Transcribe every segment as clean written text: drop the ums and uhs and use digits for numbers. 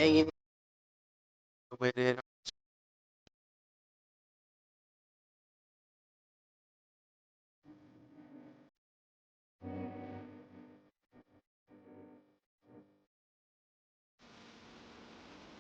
hanging with it.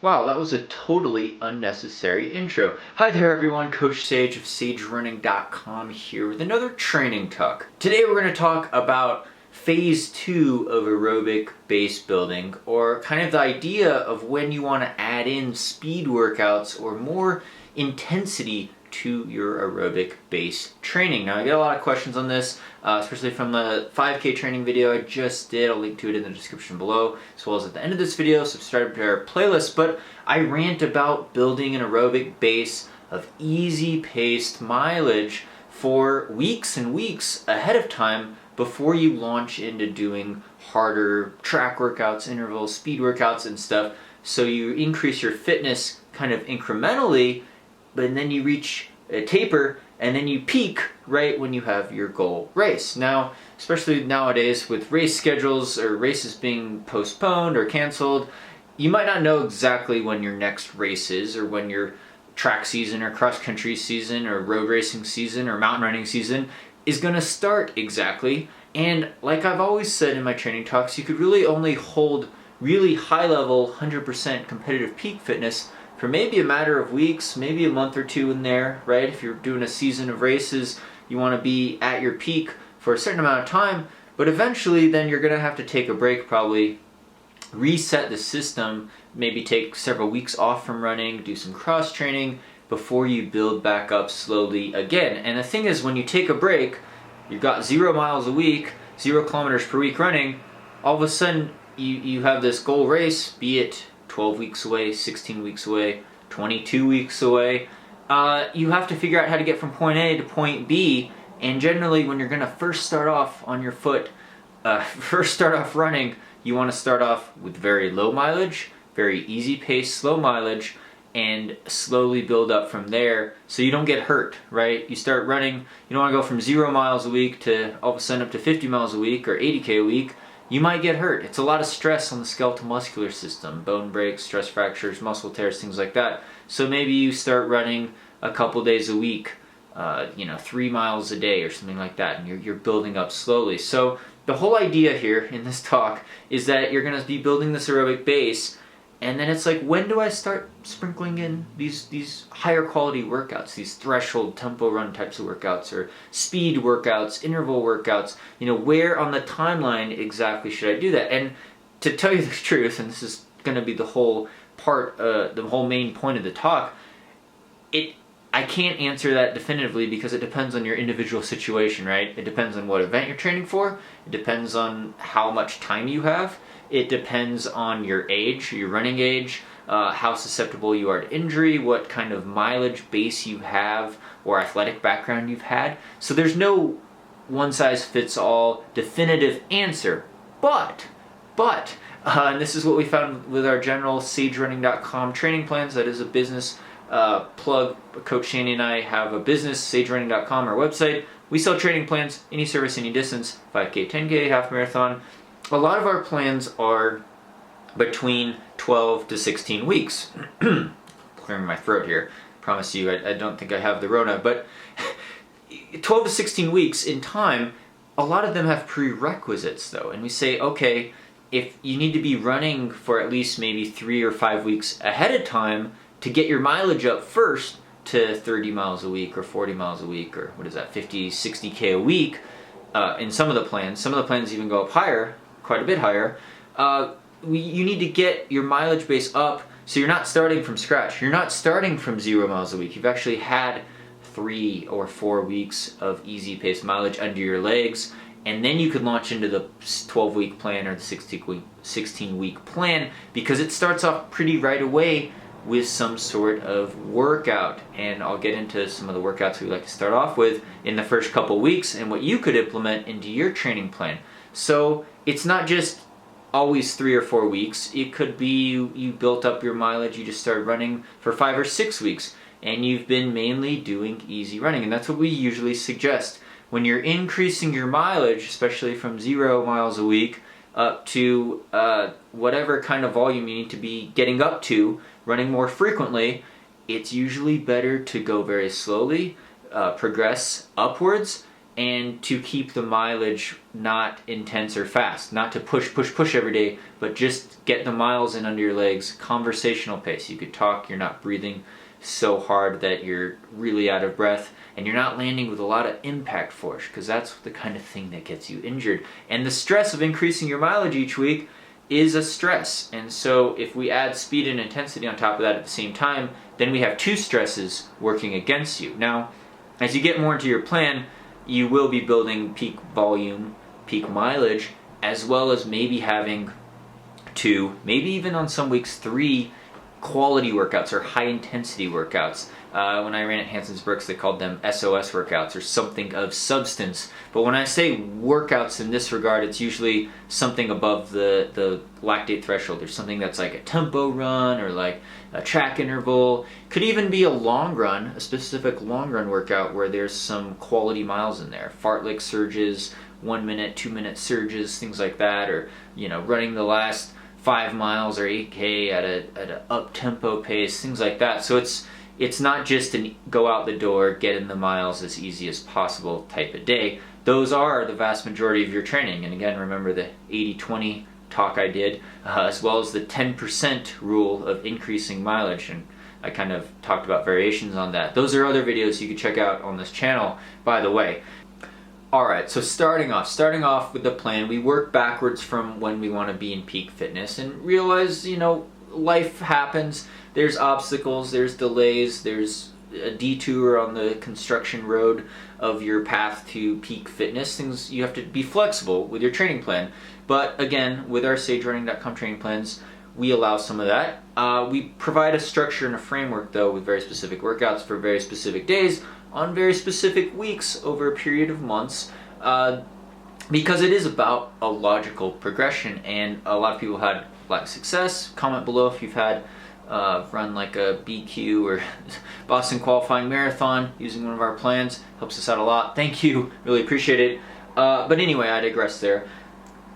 Wow, that was a totally unnecessary intro. Hi there everyone, Coach Sage of SageRunning.com here with another training talk. Today we're going to talk about phase 2 of aerobic base building, or kind of the idea of when you want to add in speed workouts or more intensity to your aerobic base training. Now I get a lot of questions on this, especially from the 5K training video I just did. I'll link to it in the description below, as well as at the end of this video. Subscribe to our playlist. But I rant about building an aerobic base of easy paced mileage for weeks and weeks ahead of time before you launch into doing harder track workouts, interval speed workouts and stuff. So you increase your fitness kind of incrementally, but then you reach a taper and then you peak right when you have your goal race. Now, especially nowadays with race schedules or races being postponed or canceled, you might not know exactly when your next race is, or when your track season or cross country season or road racing season or mountain running season is going to start exactly. And like I've always said in my training talks, you could really only hold really high level 100% competitive peak fitness for maybe a matter of weeks, maybe a month or two in there, right? If you're doing a season of races, you want to be at your peak for a certain amount of time, but eventually then you're going to have to take a break, probably reset the system, maybe take several weeks off from running, do some cross training before you build back up slowly again. And the thing is, when you take a break, you've got 0 miles a week, 0 kilometers per week running, all of a sudden you have this goal race, be it 12 weeks away, 16 weeks away, 22 weeks away. You have to figure out how to get from point A to point B, and generally when you're going to first start off on your foot, first start off running, you want to start off with very low mileage, very easy pace, slow mileage, and slowly build up from there so you don't get hurt, right? You start running, you don't want to go from 0 miles a week to all of a sudden up to 50 miles a week or 80K a week. You might get hurt. It's a lot of stress on the skeletal muscular system, bone breaks, stress fractures, muscle tears, things like that. So maybe you start running a couple days a week, 3 miles a day or something like that, and you're building up slowly. So the whole idea here in this talk is that you're going to be building this aerobic base, and then it's like, when do I start sprinkling in these higher quality workouts, these threshold tempo run types of workouts, or speed workouts, interval workouts? Where on the timeline exactly should I do that? And to tell you the truth, and this is going to be the whole part, the whole main point of the talk, I can't answer that definitively because it depends on your individual situation, right? It depends on what event you're training for. It depends on how much time you have. It depends on your age, your running age, how susceptible you are to injury, what kind of mileage base you have or athletic background you've had. So there's no one-size-fits-all definitive answer. But, and this is what we found with our general SageRunning.com training plans. That is a business plug. Coach Shandy and I have a business, SageRunning.com, our website. We sell training plans, any service, any distance, 5K, 10K, half marathon. A lot of our plans are between 12 to 16 weeks. Clearing my throat here. Promise you, I don't think I have the Rona, but 12 to 16 weeks in time. A lot of them have prerequisites though, and we say, okay, if you need to be running for at least maybe 3 or 5 weeks ahead of time to get your mileage up first to 30 miles a week or 40 miles a week, or what is that, 50, 60K a week, in some of the plans even go up higher, quite a bit higher. You need to get your mileage base up so you're not starting from scratch. You're not starting from 0 miles a week. You've actually had 3 or 4 weeks of easy pace mileage under your legs, and then you could launch into the 12-week plan or the 16-week plan, because it starts off pretty right away with some sort of workout. And I'll get into some of the workouts we like to start off with in the first couple weeks and what you could implement into your training plan. So it's not just always 3 or 4 weeks. It could be you built up your mileage, you just started running for 5 or 6 weeks, and you've been mainly doing easy running. And that's what we usually suggest. When you're increasing your mileage, especially from 0 miles a week up to whatever kind of volume you need to be getting up to, running more frequently, it's usually better to go very slowly, progress upwards, and to keep the mileage not intense or fast. Not to push every day, but just get the miles in under your legs, conversational pace. You could talk, you're not breathing so hard that you're really out of breath, and you're not landing with a lot of impact force, because that's the kind of thing that gets you injured. And the stress of increasing your mileage each week is a stress. And so if we add speed and intensity on top of that at the same time, then we have two stresses working against you. Now, as you get more into your plan, you will be building peak volume, peak mileage, as well as maybe having 2, maybe even on some weeks 3 quality workouts or high intensity workouts. When I ran at Hanson's Brooks, they called them SOS workouts, or something of substance. But when I say workouts in this regard, it's usually something above the lactate threshold, or something that's like a tempo run, or like a track interval. Could even be a long run, a specific long run workout where there's some quality miles in there. Fartlek surges, 1 minute, 2 minute surges, things like that, or running the last 5 miles or 8K at an up tempo pace, things like that. So it's not just an go out the door, get in the miles as easy as possible type of day. Those are the vast majority of your training. And again, remember the 80-20 talk I did, as well as the 10% rule of increasing mileage. And I kind of talked about variations on that. Those are other videos you can check out on this channel, by the way. Alright, so starting off with the plan, we work backwards from when we want to be in peak fitness and realize, life happens. There's obstacles, there's delays, there's a detour on the construction road of your path to peak fitness. Things, you have to be flexible with your training plan. But again, with our SageRunning.com training plans, we allow some of that. We provide a structure and a framework, though, with very specific workouts for very specific days on very specific weeks over a period of months, because it is about a logical progression, and a lot of people had a lot of success. Comment below if you've had run like a BQ or Boston qualifying marathon using one of our plans. Helps us out a lot. Thank you, really appreciate it. But anyway, I digress there.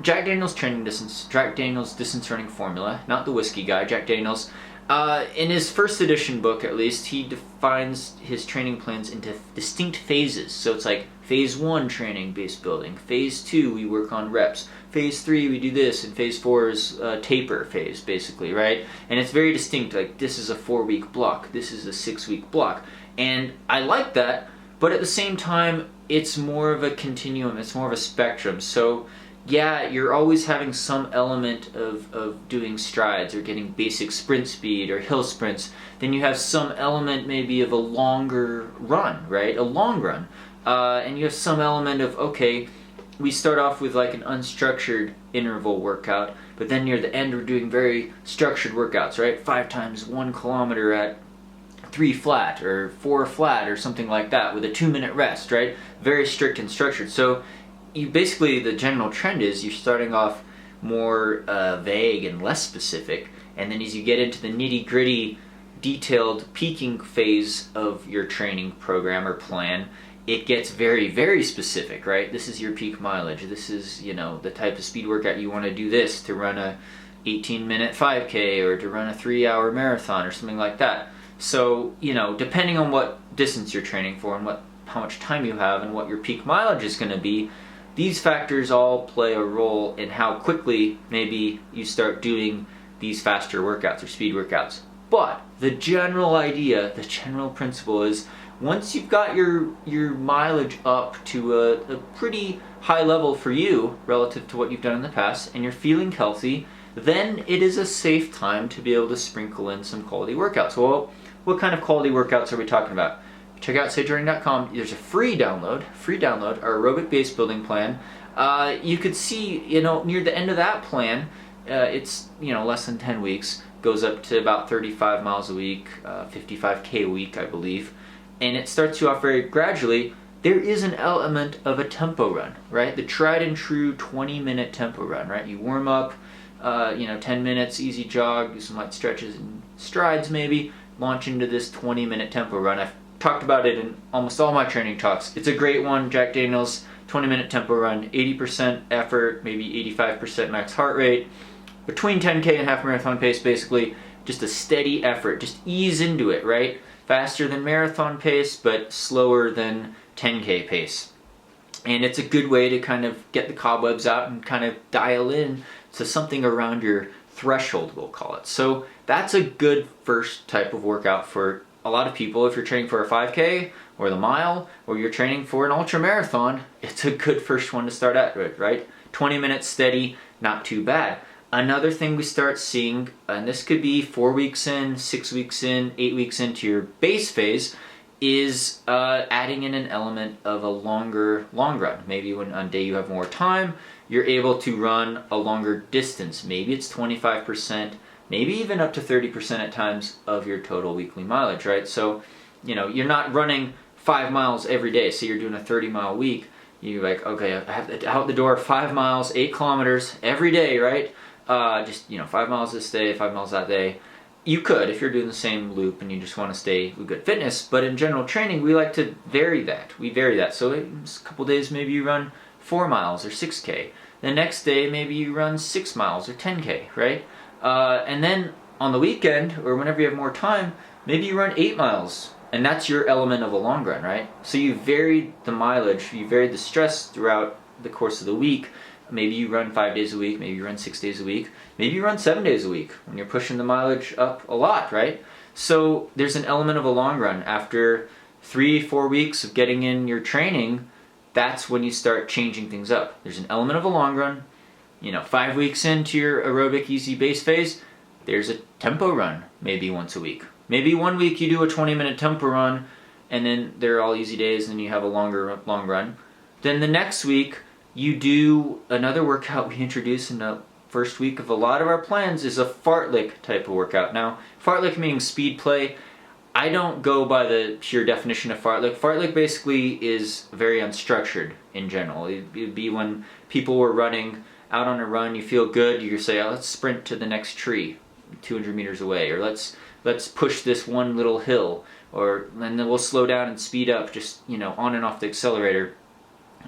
Jack Daniel's Jack Daniel's distance running formula, not the whiskey guy, Jack Daniel's. In his first edition book, at least, he defines his training plans into distinct phases. So it's like phase 1, training, base building. Phase 2, we work on reps. Phase 3, we do this. And phase 4 is taper phase, basically, right? And it's very distinct. Like, this is a 4-week block. This is a 6-week block. And I like that, but at the same time, it's more of a continuum. It's more of a spectrum. So yeah, you're always having some element of doing strides or getting basic sprint speed or hill sprints. Then you have some element maybe of a longer run, right? A long run. And you have some element of, okay, we start off with like an unstructured interval workout, but then near the end we're doing very structured workouts, right? 5 times 1 kilometer at 3 flat or 4 flat or something like that with a 2-minute rest, right? Very strict and structured. So you basically, the general trend is you're starting off more vague and less specific, and then as you get into the nitty-gritty, detailed peaking phase of your training program or plan, it gets very, very specific, right? This is your peak mileage. This is, the type of speed workout you want to do this to run a 18-minute 5K or to run a 3-hour marathon or something like that. So, depending on what distance you're training for and how much time you have and what your peak mileage is going to be, these factors all play a role in how quickly maybe you start doing these faster workouts or speed workouts. But the general idea, the general principle is, once you've got your mileage up to a pretty high level for you relative to what you've done in the past, and you're feeling healthy, then it is a safe time to be able to sprinkle in some quality workouts. Well, what kind of quality workouts are we talking about? Check out SageRunning.com. There's a free download, our aerobic base building plan. You could see, near the end of that plan, it's, less than 10 weeks, goes up to about 35 miles a week, 55K a week, I believe. And it starts you off very gradually. There is an element of a tempo run, right? The tried and true 20-minute tempo run, right? You warm up, 10 minutes, easy jog, do some light stretches and strides maybe, launch into this 20-minute tempo run. I've talked about it in almost all my training talks. It's a great one, Jack Daniel's. 20-minute tempo run, 80% effort, maybe 85% max heart rate, between 10K and half marathon pace, basically just a steady effort. Just ease into it, right? Faster than marathon pace, but slower than 10K pace. And it's a good way to kind of get the cobwebs out and kind of dial in to something around your threshold, we'll call it. So that's a good first type of workout for a lot of people. If you're training for a 5K or the mile, or you're training for an ultra marathon, it's a good first one to start at, right? 20 minutes steady, not too bad. Another thing we start seeing, and this could be 4 weeks in, 6 weeks in, 8 weeks into your base phase, is adding in an element of a longer long run. Maybe when on day you have more time, you're able to run a longer distance. Maybe it's 25%, maybe even up to 30% at times of your total weekly mileage, right? So, you know, you're not running 5 miles every day, so you're doing a 30-mile week. You're like, okay, I have to out the door 5 miles, 8 kilometers every day, right? Just, you know, 5 miles this day, 5 miles that day. You could if you're doing the same loop and you just want to stay with good fitness, but in general training we like to vary that. We vary that. So a couple days maybe you run 4 miles or 6K. The next day maybe you run 6 miles or 10K, right? And then on the weekend or whenever you have more time, maybe you run 8 miles. And that's your element of a long run, right? So you varied the mileage, you varied the stress throughout the course of the week. Maybe you run 5 days a week, maybe you run 6 days a week, maybe you run 7 days a week when you're pushing the mileage up a lot, right? So there's an element of a long run. After 3-4 weeks of getting in your training, that's when you start changing things up. There's an element of a long run. You know, 5 weeks into your aerobic easy base phase, there's a tempo run maybe once a week. Maybe 1 week you do a 20-minute tempo run and then they're all easy days and you have a long run. Then the next week, you do another workout we introduced in the first week of a lot of our plans is a Fartlek type of workout. Now, Fartlek meaning speed play. I don't go by the pure definition of Fartlek. Fartlek basically is very unstructured in general. It'd be when people were running out on a run, you feel good, you say, oh, let's sprint to the next tree 200 meters away, or let's push this one little hill, and then we'll slow down and speed up, just, you know, on and off the accelerator.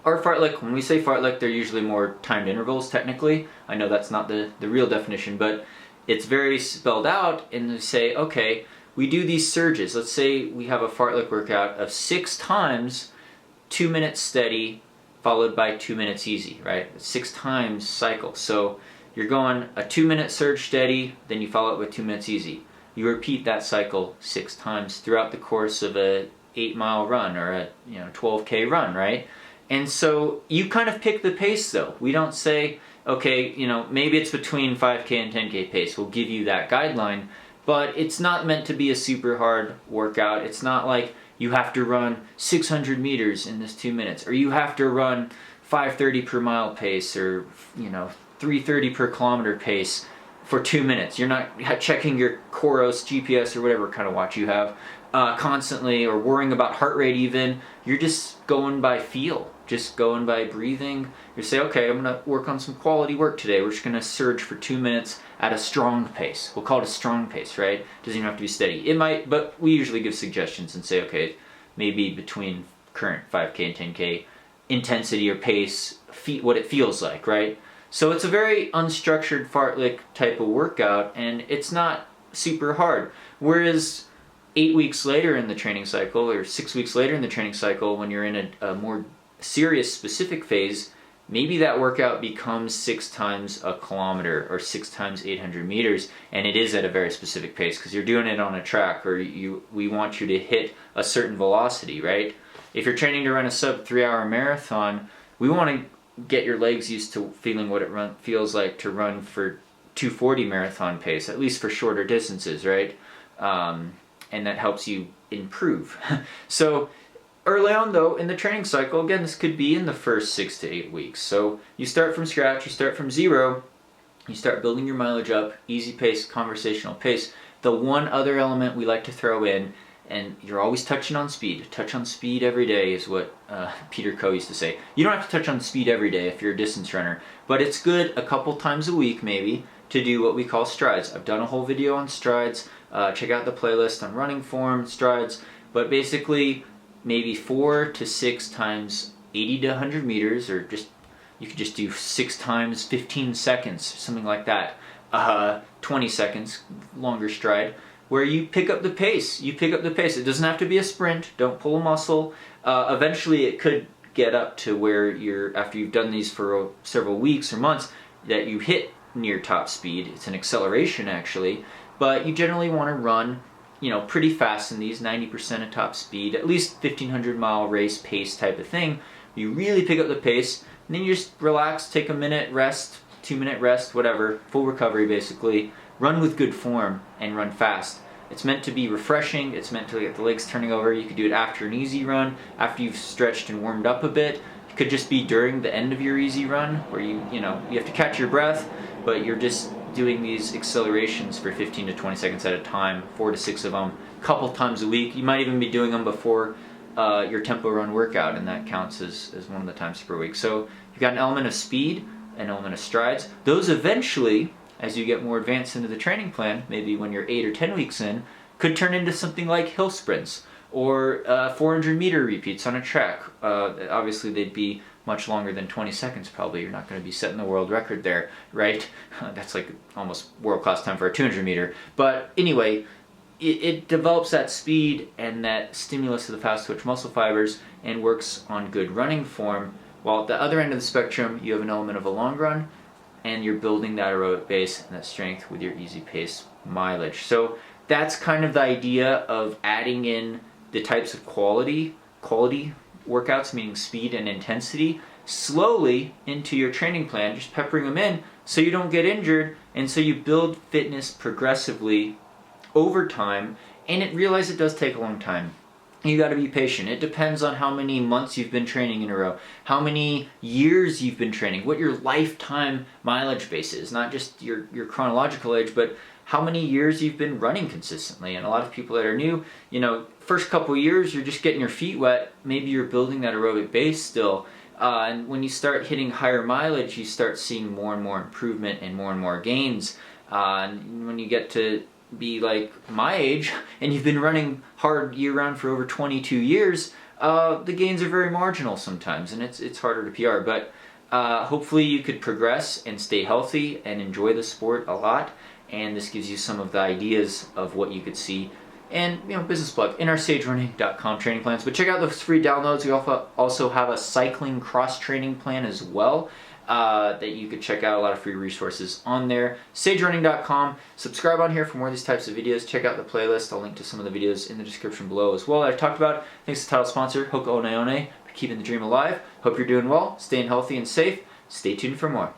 Or Fartlek, when we say Fartlek, they're usually more timed intervals, technically. I know that's not the real definition, but it's very spelled out, and they say, okay, we do these surges. Let's say we have a Fartlek workout of 6 times 2 minutes steady, followed by 2 minutes easy, right? 6 times cycle. So you're going a 2-minute surge steady, then you follow it with 2 minutes easy. You repeat that cycle 6 times throughout the course of a 8-mile run or a 12K run, right? And so you kind of pick the pace though. We don't say, okay, maybe it's between 5K and 10K pace. We'll give you that guideline, but it's not meant to be a super hard workout. It's not like you have to run 600 meters in this 2 minutes, or you have to run 5:30 per mile pace, or 3:30 per kilometer pace for 2 minutes. You're not checking your Coros GPS or whatever kind of watch you have constantly, or worrying about heart rate even. You're just going by feel, just going by breathing. You say, okay, I'm going to work on some quality work today. We're just going to surge for 2 minutes at a strong pace. We'll call it a strong pace, right? Doesn't even have to be steady. It might, but we usually give suggestions and say, okay, maybe between current 5K and 10K intensity or pace, what it feels like, right? So it's a very unstructured Fartlek type of workout, and it's not super hard. Whereas 8 weeks later in the training cycle, or 6 weeks later in the training cycle, when you're in a more serious specific phase, maybe that workout becomes 6 times a kilometer or 6 times 800 meters, and it is at a very specific pace because you're doing it on a track, or we want you to hit a certain velocity, right? If you're training to run a sub 3-hour marathon, we want to get your legs used to feeling what it feels like to run for 240 marathon pace, at least for shorter distances, right? And that helps you improve. So early on though, in the training cycle, again, this could be in the first 6 to 8 weeks. So you start from scratch, you start from zero, you start building your mileage up, easy pace, conversational pace. The one other element we like to throw in, and you're always touching on speed. Touch on speed every day is what Peter Coe used to say. You don't have to touch on speed every day if you're a distance runner, but it's good a couple times a week maybe to do what we call strides. I've done a whole video on strides. Check out the playlist on running form, strides, but basically maybe 4 to 6 times 80 to 100 meters, or just you could just do 6 times 15 seconds, something like that. 20 seconds, longer stride, where you pick up the pace. You pick up the pace. It doesn't have to be a sprint. Don't pull a muscle. Eventually, it could get up to where after you've done these for several weeks or months, that you hit near top speed. It's an acceleration actually, but you generally want to run, pretty fast in these, 90% of top speed, at least 1,500-mile race pace type of thing. You really pick up the pace, and then you just relax, take a minute rest, 2-minute rest, whatever, full recovery basically. Run with good form and run fast. It's meant to be refreshing. It's meant to get the legs turning over. You could do it after an easy run, after you've stretched and warmed up a bit. It could just be during the end of your easy run, where you have to catch your breath, but you're just doing these accelerations for 15 to 20 seconds at a time, 4 to 6 of them, a couple times a week. You might even be doing them before your tempo run workout, and that counts as one of the times per week. So you've got an element of speed, an element of strides. Those eventually, as you get more advanced into the training plan, maybe when you're 8 or 10 weeks in, could turn into something like hill sprints or 400-meter repeats on a track. Obviously, they'd be much longer than 20 seconds probably. You're not going to be setting the world record there, right? That's like almost world-class time for a 200-meter. But anyway, it develops that speed and that stimulus to the fast-twitch muscle fibers and works on good running form. While at the other end of the spectrum, you have an element of a long run, and you're building that aerobic base and that strength with your easy pace mileage. So that's kind of the idea of adding in the types of quality workouts, meaning speed and intensity, slowly into your training plan, just peppering them in so you don't get injured, and so you build fitness progressively over time. And realize it does take a long time. You got to be patient. It depends on how many months you've been training in a row, how many years you've been training, what your lifetime mileage base is, not just your chronological age, but how many years you've been running consistently. And a lot of people that are new, first couple years, you're just getting your feet wet. Maybe you're building that aerobic base still. And when you start hitting higher mileage, you start seeing more and more improvement and more gains. And when you get to be like my age and you've been running hard year-round for over 22 years, the gains are very marginal sometimes, and it's harder to PR. But hopefully you could progress and stay healthy and enjoy the sport a lot, and this gives you some of the ideas of what you could see. And business plug in our SageRunning.com training plans. But check out those free downloads. We also have a cycling cross training plan as well that you could check out. A lot of free resources on there. SageRunning.com. Subscribe on here for more of these types of videos. Check out the playlist. I'll link to some of the videos in the description below as well that I've talked about. Thanks to title sponsor Hoka One for keeping the dream alive. Hope you're doing well, staying healthy and safe. Stay tuned for more.